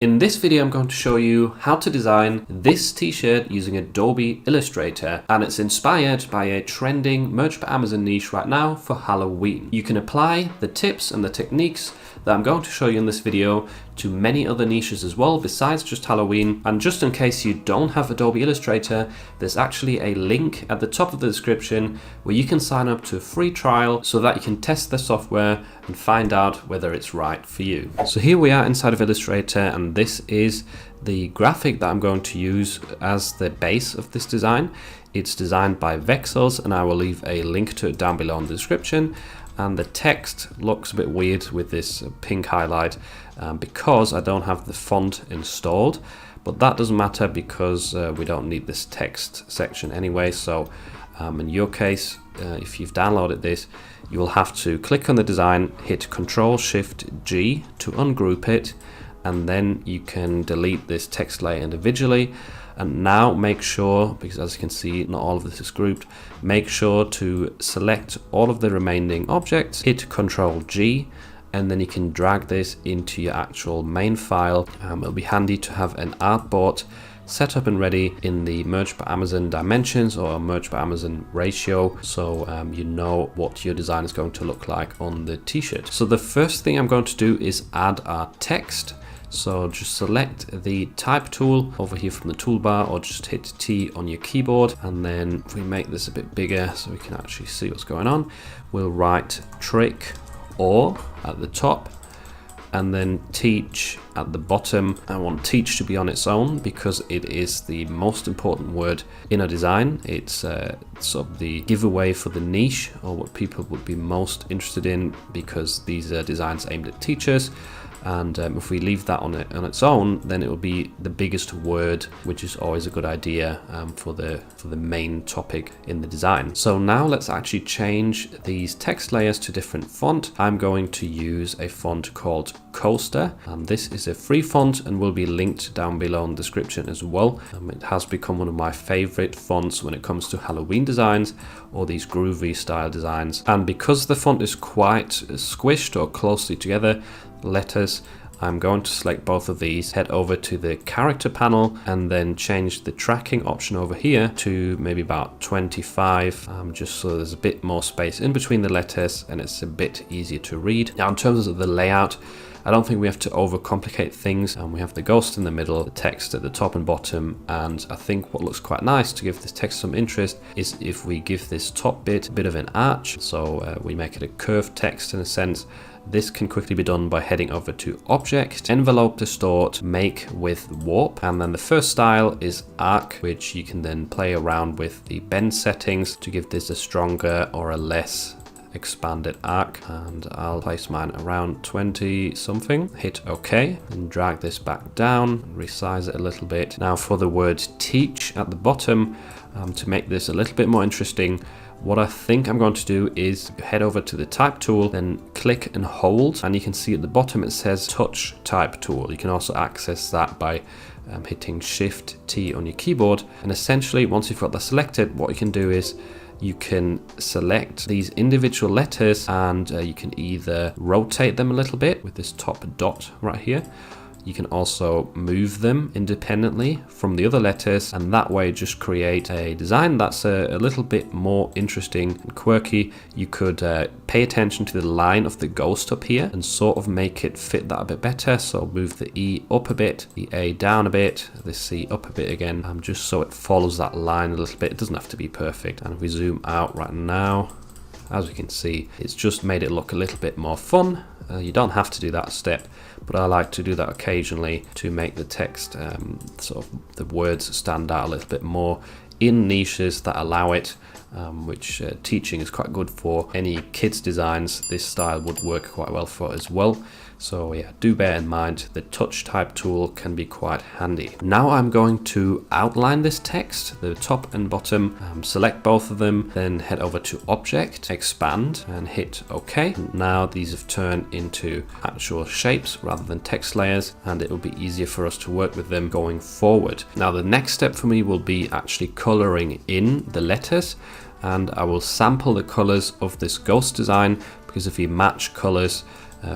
In this video, I'm going to show you how to design this t-shirt using Adobe Illustrator, and it's inspired by a trending merch by Amazon niche right now for Halloween. You can apply the tips and the techniques that I'm going to show you in this video to many other niches as well besides just Halloween. And just in case you don't have Adobe Illustrator, there's actually a link at the top of the description where you can sign up to a free trial so that you can test the software and find out whether it's right for you. So here we are inside of Illustrator, and this is the graphic that I'm going to use as the base of this design. It's designed by Vexels, and I will leave a link to it down below in the description. And the text looks a bit weird with this pink highlight because I don't have the font installed, but that doesn't matter because we don't need this text section anyway. So in your case, if you've downloaded this, you will have to click on the design, hit Ctrl-Shift-G to ungroup it, and then you can delete this text layer individually. And now make sure, because as you can see, not all of this is grouped, make sure to select all of the remaining objects, hit Ctrl-G, and then you can drag this into your actual main file. It'll be handy to have an artboard set up and ready in the Merch by Amazon dimensions or Merch by Amazon ratio, so you know what your design is going to look like on the t-shirt. So the first thing I'm going to do is add our text. So just select the type tool over here from the toolbar, or just hit T on your keyboard, and then if we make this a bit bigger so we can actually see what's going on, we'll write trick or at the top and then teach at the bottom. I want teach to be on its own because it is the most important word in a design. It's sort of the giveaway for the niche, or what people would be most interested in, because these are designs aimed at teachers. And if we leave that on its own, then it will be the biggest word, which is always a good idea for the main topic in the design. So now let's actually change these text layers to different font. I'm going to use a font called Coaster, and this is a free font and will be linked down below in the description as well. It has become one of my favorite fonts when it comes to Halloween designs or these groovy style designs. And because the font is quite squished or closely together, letters, I'm going to select both of these, head over to the character panel, and then change the tracking option over here to maybe about 25, just so there's a bit more space in between the letters and it's a bit easier to read. Now in terms of the layout, I don't think we have to overcomplicate things, and we have the ghost in the middle, the text at the top and bottom, and I think what looks quite nice to give this text some interest is if we give this top bit a bit of an arch, so we make it a curved text in a sense. This can quickly be done by heading over to Object, Envelope Distort, Make with Warp, and then the first style is Arc, which you can then play around with the bend settings to give this a stronger or a less expanded arc, and I'll place mine around 20 something. Hit OK and drag this back down, resize it a little bit. Now for the word teach at the bottom, to make this a little bit more interesting, what I think I'm going to do is head over to the type tool, then click and hold, and you can see at the bottom it says touch type tool. You can also access that by hitting Shift T on your keyboard, and essentially once you've got that selected, what you can do is you can select these individual letters, and you can either rotate them a little bit with this top dot right here. You can also move them independently from the other letters, and that way just create a design that's a little bit more interesting and quirky. You could pay attention to the line of the ghost up here and sort of make it fit that a bit better. So move the E up a bit, the A down a bit, the C up a bit again, just so it follows that line a little bit. It doesn't have to be perfect. And if we zoom out right now, as we can see, it's just made it look a little bit more fun. You don't have to do that step, but I like to do that occasionally to make the text, sort of the words stand out a little bit more in niches that allow it, which teaching is quite good for. Any kids designs, this style would work quite well for as well. So yeah, do bear in mind the touch type tool can be quite handy. Now I'm going to outline this text, the top and bottom, select both of them, then head over to Object, Expand, and hit OK. Now these have turned into actual shapes rather than text layers, and it will be easier for us to work with them going forward. Now the next step for me will be actually coloring in the letters, and I will sample the colors of this ghost design, because if you match colors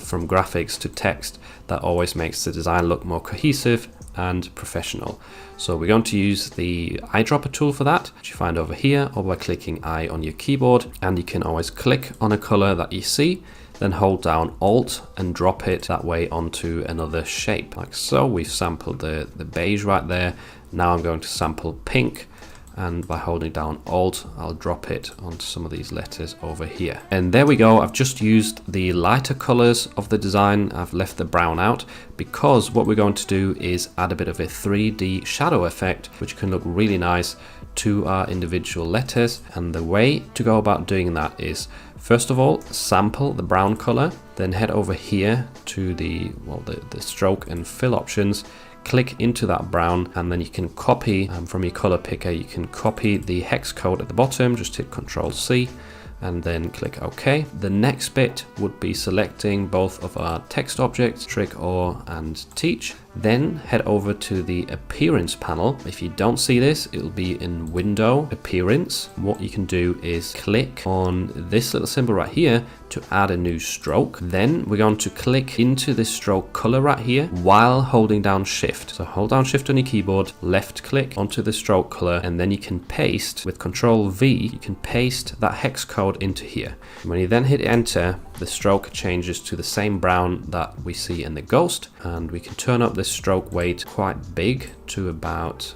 from graphics to text, that always makes the design look more cohesive and professional. So we're going to use the eyedropper tool for that, which you find over here, or by clicking I on your keyboard. And you can always click on a color that you see, then hold down Alt and drop it that way onto another shape, like so. We've sampled the beige right there. Now I'm going to sample pink, and by holding down Alt, I'll drop it onto some of these letters over here. And there we go. I've just used the lighter colors of the design. I've left the brown out because what we're going to do is add a bit of a 3D shadow effect, which can look really nice to our individual letters. And the way to go about doing that is, first of all, sample the brown color, then head over here to the stroke and fill options, click into that brown, and then you can copy from your color picker, you can copy the hex code at the bottom, just hit Ctrl+C and then click OK. The next bit would be selecting both of our text objects, trick, or, and teach. Then head over to the appearance panel. If you don't see this, it'll be in window appearance. What you can do is click on this little symbol right here to add a new stroke. Then we're going to click into this stroke color right here while holding down Shift. So hold down Shift on your keyboard, left click onto the stroke color, and then you can paste with Ctrl+V, you can paste that hex code into here. When you then hit enter, the stroke changes to the same brown that we see in the ghost, and we can turn up the stroke weight quite big to about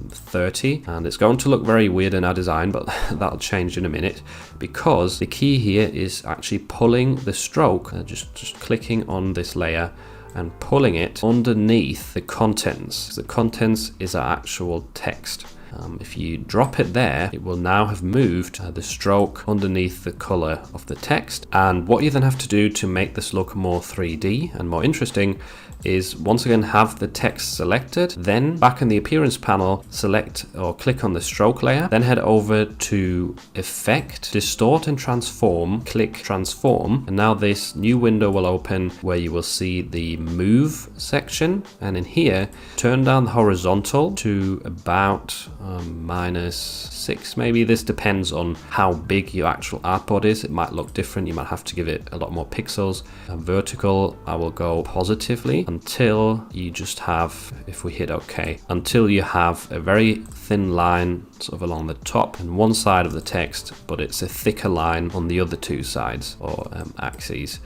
30, and it's going to look very weird in our design, but that'll change in a minute, because the key here is actually pulling the stroke, just clicking on this layer and pulling it underneath the contents. The contents is our actual text. If you drop it there, it will now have moved the stroke underneath the color of the text. And what you then have to do to make this look more 3D and more interesting is once again have the text selected, then back in the appearance panel, select or click on the stroke layer, then head over to Effect, Distort and Transform, click Transform, and now this new window will open where you will see the Move section, and in here, turn down the horizontal to about -6 maybe. This depends on how big your actual artboard is. It might look different, you might have to give it a lot more pixels. Vertical, I will go positively until you just have, if we hit OK, until you have a very thin line sort of along the top and one side of the text, but it's a thicker line on the other two sides or axes.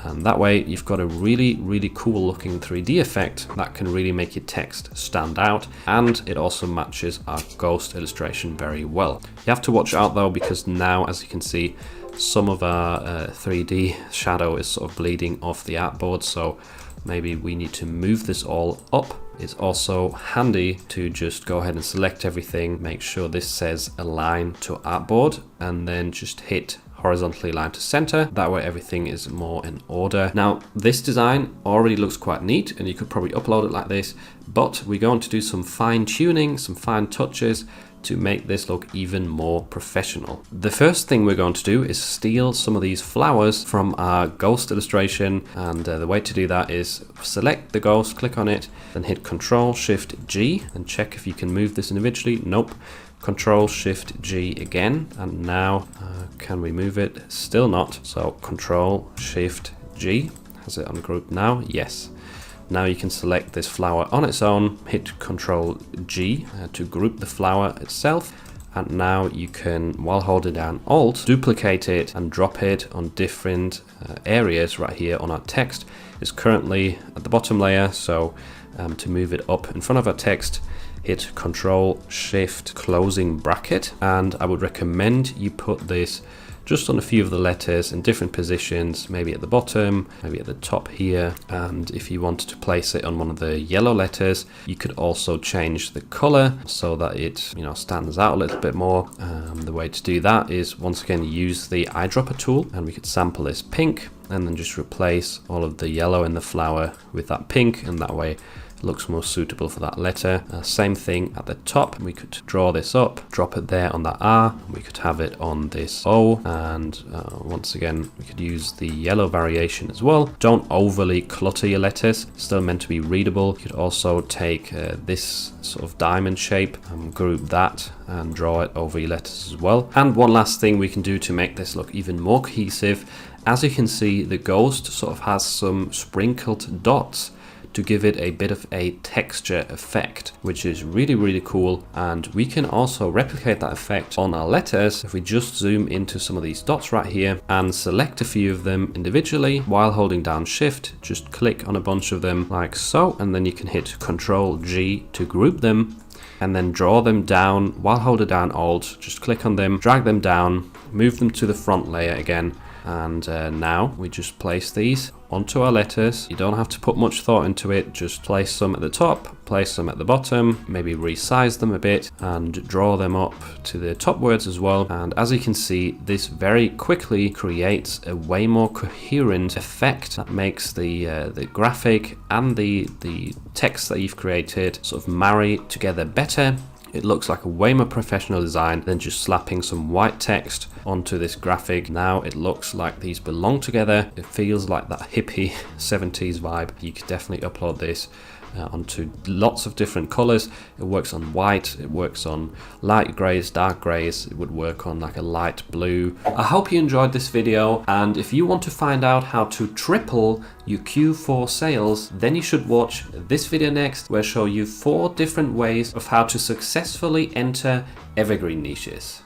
And that way you've got a really, really cool looking 3D effect that can really make your text stand out, and it also matches our ghost illustration very well. You have to watch out though, because now, as you can see, some of our 3D shadow is sort of bleeding off the artboard, so maybe we need to move this all up. It's also handy to just go ahead and select everything, make sure this says align to artboard, and then just hit horizontally align to center. That way everything is more in order. Now this design already looks quite neat and you could probably upload it like this, but we're going to do some fine tuning, some fine touches to make this look even more professional. The first thing we're going to do is steal some of these flowers from our ghost illustration, and the way to do that is select the ghost, click on it, then hit Ctrl+Shift+G and check if you can move this individually. Nope. Ctrl+Shift+G again, and now can we move it? Still not. So Ctrl+Shift+G. Has it ungrouped now? Yes. Now you can select this flower on its own, hit Ctrl+G to group the flower itself, and now you can, while holding down Alt, duplicate it and drop it on different areas right here on our text. It's currently at the bottom layer, so to move it up in front of our text, hit Ctrl+Shift closing bracket, and I would recommend you put this just on a few of the letters in different positions, maybe at the bottom, maybe at the top here, and if you wanted to place it on one of the yellow letters, you could also change the color so that it stands out a little bit more. The way to do that is once again use the eyedropper tool, and we could sample this pink and then just replace all of the yellow in the flower with that pink, and that way looks more suitable for that letter. Same thing at the top, we could draw this up, drop it there on that R, we could have it on this O, and once again we could use the yellow variation as well. Don't overly clutter your letters, still meant to be readable. You could also take this sort of diamond shape and group that and draw it over your letters as well. And one last thing we can do to make this look even more cohesive As you can see, the ghost sort of has some sprinkled dots to give it a bit of a texture effect, which is really, really cool. And we can also replicate that effect on our letters if we just zoom into some of these dots right here and select a few of them individually while holding down Shift. Just click on a bunch of them like so, and then you can hit Ctrl G to group them, and then draw them down while holding down Alt. Just click on them, drag them down, move them to the front layer again. And now we just place these onto our letters. You don't have to put much thought into it. Just place some at the top, place some at the bottom, maybe resize them a bit and draw them up to the top words as well. And as you can see, this very quickly creates a way more coherent effect that makes the graphic and the text that you've created sort of marry together better. It looks like a way more professional design than just slapping some white text onto this graphic. Now it looks like these belong together. It feels like that hippie 70s vibe. You could definitely upload this onto lots of different colors. It works on white, it works on light grays, dark grays, it would work on like a light blue. I hope you enjoyed this video, and if you want to find out how to triple your Q4 sales, then you should watch this video next, where I show you 4 different ways of how to successfully enter evergreen niches.